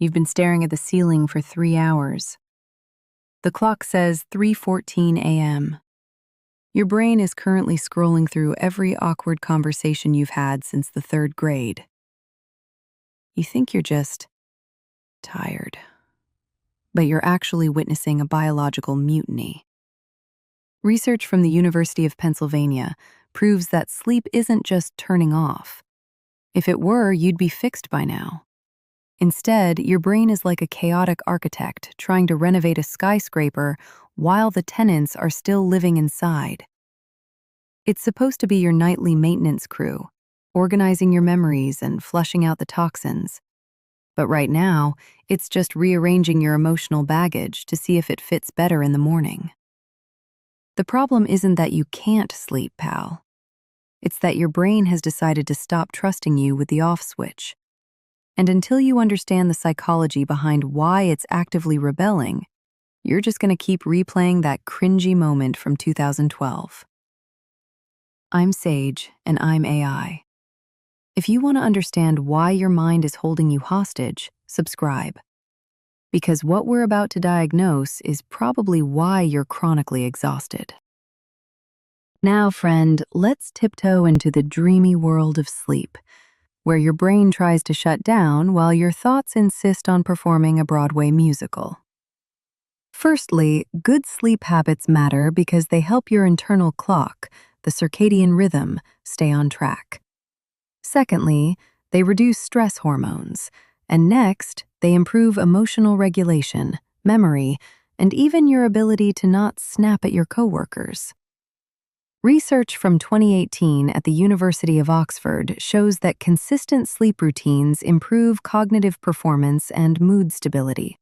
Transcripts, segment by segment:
You've been staring at the ceiling for 3 hours. The clock says 3:14 a.m. Your brain is currently scrolling through every awkward conversation you've had since the 3rd grade. You think you're just tired, but you're actually witnessing a biological mutiny. Research from the University of Pennsylvania proves that sleep isn't just turning off. If it were, you'd be fixed by now. Instead, your brain is like a chaotic architect trying to renovate a skyscraper while the tenants are still living inside. It's supposed to be your nightly maintenance crew, organizing your memories and flushing out the toxins. But right now, it's just rearranging your emotional baggage to see if it fits better in the morning. The problem isn't that you can't sleep, pal. It's that your brain has decided to stop trusting you with the off switch. And until you understand the psychology behind why it's actively rebelling, you're just going to keep replaying that cringy moment from 2012. I'm Sage, and I'm AI. If you want to understand why your mind is holding you hostage, subscribe. Because what we're about to diagnose is probably why you're chronically exhausted. Now, friend, let's tiptoe into the dreamy world of sleep, where your brain tries to shut down while your thoughts insist on performing a Broadway musical. Firstly, good sleep habits matter because they help your internal clock, the circadian rhythm, stay on track. Secondly, they reduce stress hormones. And next, they improve emotional regulation, memory, and even your ability to not snap at your coworkers. Research from 2018 at the University of Oxford shows that consistent sleep routines improve cognitive performance and mood stability.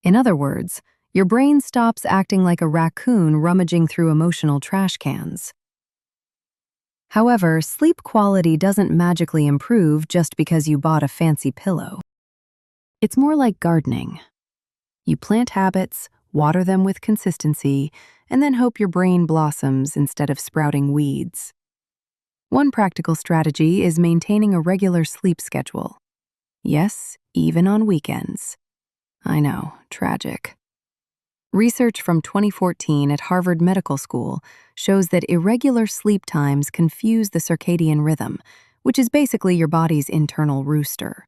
In other words, your brain stops acting like a raccoon rummaging through emotional trash cans. However, sleep quality doesn't magically improve just because you bought a fancy pillow. It's more like gardening. You plant habits, water them with consistency, and then hope your brain blossoms instead of sprouting weeds. One practical strategy is maintaining a regular sleep schedule. Yes, even on weekends. I know, tragic. Research from 2014 at Harvard Medical School shows that irregular sleep times confuse the circadian rhythm, which is basically your body's internal rooster.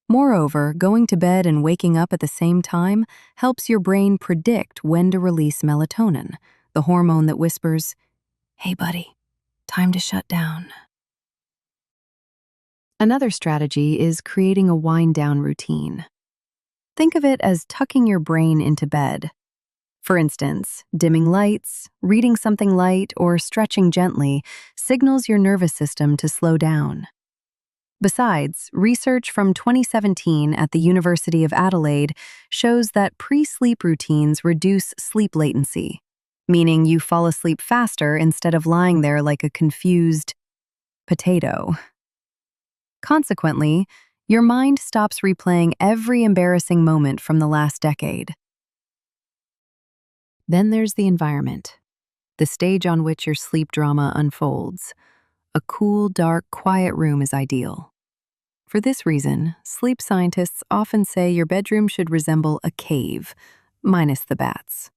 Moreover, going to bed and waking up at the same time helps your brain predict when to release melatonin, the hormone that whispers, "Hey buddy, time to shut down." Another strategy is creating a wind-down routine. Think of it as tucking your brain into bed. For instance, dimming lights, reading something light, or stretching gently signals your nervous system to slow down. Besides, research from 2017 at the University of Adelaide shows that pre-sleep routines reduce sleep latency, meaning you fall asleep faster instead of lying there like a confused potato. Consequently, your mind stops replaying every embarrassing moment from the last decade. Then there's the environment, the stage on which your sleep drama unfolds. A cool, dark, quiet room is ideal. For this reason, sleep scientists often say your bedroom should resemble a cave, minus the bats.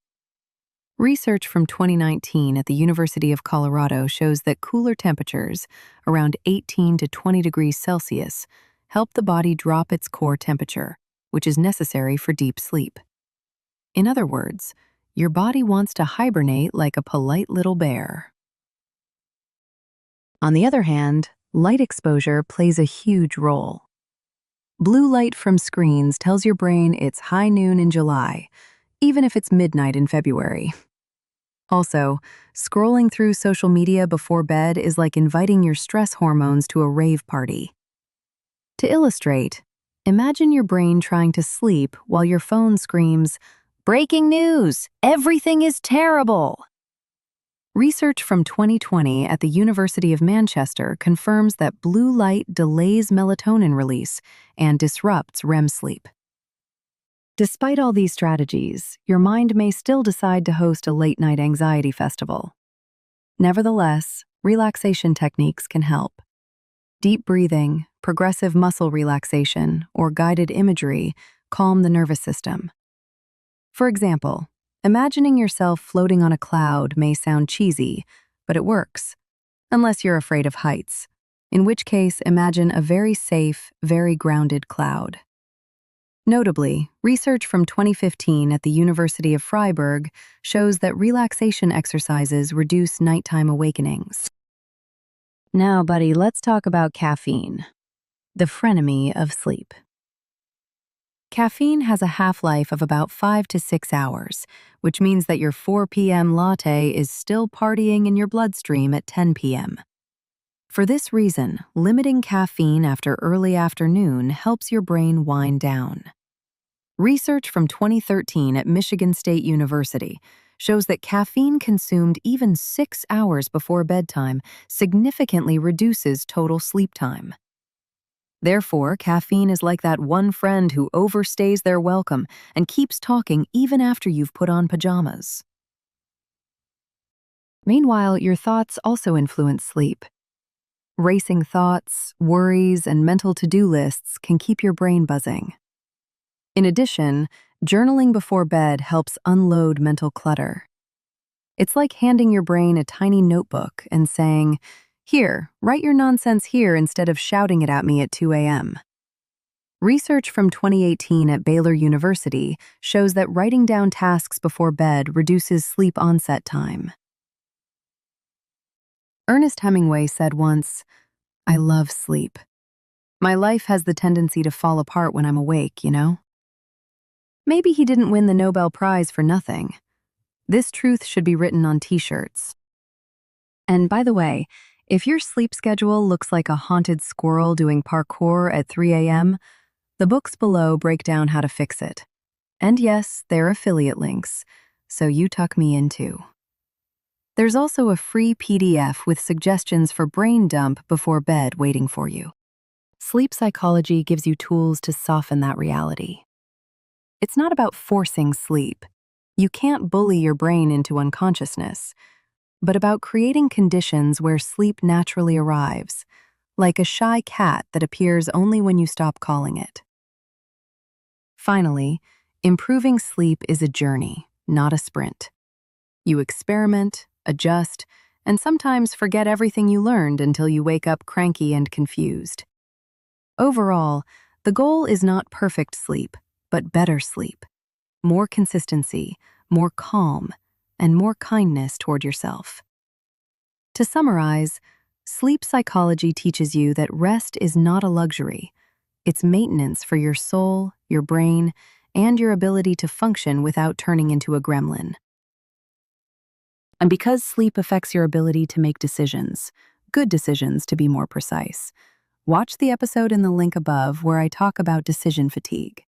Research from 2019 at the University of Colorado shows that cooler temperatures, around 18 to 20 degrees Celsius, help the body drop its core temperature, which is necessary for deep sleep. In other words, your body wants to hibernate like a polite little bear. On the other hand, light exposure plays a huge role. Blue light from screens tells your brain it's high noon in July, even if it's midnight in February. Also, scrolling through social media before bed is like inviting your stress hormones to a rave party. To illustrate, imagine your brain trying to sleep while your phone screams, "Breaking news! Everything is terrible!" Research from 2020 at the University of Manchester confirms that blue light delays melatonin release and disrupts REM sleep. Despite all these strategies, your mind may still decide to host a late-night anxiety festival. Nevertheless, relaxation techniques can help. Deep breathing, progressive muscle relaxation, or guided imagery calm the nervous system. For example, imagining yourself floating on a cloud may sound cheesy, but it works, unless you're afraid of heights, in which case imagine a very safe, very grounded cloud. Notably, research from 2015 at the University of Freiburg shows that relaxation exercises reduce nighttime awakenings. Now, buddy, let's talk about caffeine, the frenemy of sleep. Caffeine has a half-life of about 5 to 6 hours, which means that your 4 p.m. latte is still partying in your bloodstream at 10 p.m. For this reason, limiting caffeine after early afternoon helps your brain wind down. Research from 2013 at Michigan State University shows that caffeine consumed even 6 hours before bedtime significantly reduces total sleep time. Therefore, caffeine is like that one friend who overstays their welcome and keeps talking even after you've put on pajamas. Meanwhile, your thoughts also influence sleep. Racing thoughts, worries, and mental to-do lists can keep your brain buzzing. In addition, journaling before bed helps unload mental clutter. It's like handing your brain a tiny notebook and saying, "Here, write your nonsense here instead of shouting it at me at 2 a.m." Research from 2018 at Baylor University shows that writing down tasks before bed reduces sleep onset time. Ernest Hemingway said once, "I love sleep. My life has the tendency to fall apart when I'm awake, you know?" Maybe he didn't win the Nobel Prize for nothing. This truth should be written on t-shirts. And by the way, if your sleep schedule looks like a haunted squirrel doing parkour at 3 a.m., the books below break down how to fix it. And yes, they're affiliate links, so you tuck me in too. There's also a free PDF with suggestions for brain dump before bed waiting for you. Sleep psychology gives you tools to soften that reality. It's not about forcing sleep. You can't bully your brain into unconsciousness, but about creating conditions where sleep naturally arrives, like a shy cat that appears only when you stop calling it. Finally, improving sleep is a journey, not a sprint. You experiment, adjust, and sometimes forget everything you learned until you wake up cranky and confused. Overall, the goal is not perfect sleep, but better sleep, more consistency, more calm, and more kindness toward yourself. To summarize, sleep psychology teaches you that rest is not a luxury. It's maintenance for your soul, your brain, and your ability to function without turning into a gremlin. And because sleep affects your ability to make decisions, good decisions to be more precise, watch the episode in the link above where I talk about decision fatigue.